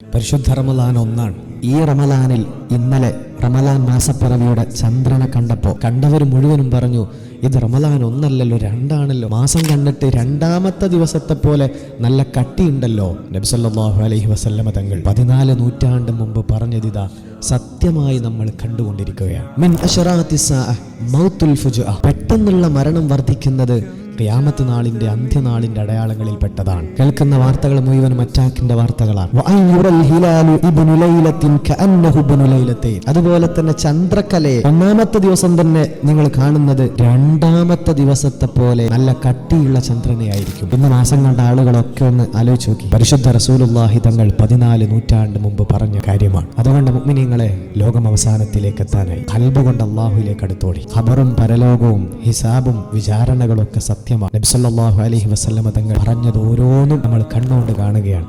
പരിശുദ്ധ റമളാൻ 1 ഈ റമളാനിൽ ഇന്നലെ റമളാൻ മാസപ്പിറവിയുടെ ചന്ദ്രനെ കണ്ടപ്പോൾ കണ്ടവർ മുഴുവനും പറഞ്ഞു, ഇത് റമളാൻ 1 2 മാസം കണ്ടിട്ട് രണ്ടാമത്തെ ദിവസത്തെ പോലെ നല്ല കട്ടിയുണ്ടല്ലോ. നബി സല്ലല്ലാഹു അലൈഹി വസല്ലമ തങ്ങൾ 14 നൂറ്റാണ്ട് മുമ്പ് പറഞ്ഞതിതാ സത്യമായി നമ്മൾ കണ്ടുകൊണ്ടിരിക്കുകയാണ്. മിൻ അശറാത്തിസ് സാഅ മൗത്തുൽ ഫുജഅ, പെട്ടെന്നുള്ള മരണം വർദ്ധിക്കുന്നത് ഖിയാമത്ത് നാളിന്റെ അന്ത്യനാളിന്റെ അടയാളങ്ങളിൽ പെട്ടതാണ്. കേൾക്കുന്ന വാർത്തകൾ മുഴുവനും അറ്റാക്കിന്റെ വാർത്തകളാണ്. അതുപോലെ തന്നെ ചന്ദ്രക്കലയെ ഒന്നാമത്തെ ദിവസം തന്നെ നിങ്ങൾ കാണുന്നത് രണ്ടാമത്തെ ദിവസത്തെ പോലെ നല്ല കട്ടിയുള്ള ചന്ദ്രനെ ആയിരിക്കും. ഇന്ന് മാസം കണ്ട ആളുകളൊക്കെ ഒന്ന് ആലോചിച്ച് നോക്കി. പരിശുദ്ധ റസൂലുള്ളാഹി തങ്ങൾ 14 നൂറ്റാണ്ട് മുമ്പ് പറഞ്ഞ കാര്യമാണ്. അതുകൊണ്ട് മുഅ്മിനീങ്ങളെ, ലോകം അവസാനത്തിലേക്ക് എത്താനായി. ഖൽബ് കൊണ്ട് അല്ലാഹുവിലേക്ക് അടുത്തോളി. ഖബറും പരലോകവും ഹിസാബും വിചാരണകളും ഒക്കെ സത്യമാണ്. നബി സല്ലല്ലാഹു അലൈഹി വസല്ലമ തങ്ങൾ പറഞ്ഞത് ഓരോന്നും നമ്മൾ കണ്ണുകൊണ്ട് കാണുകയാണ്.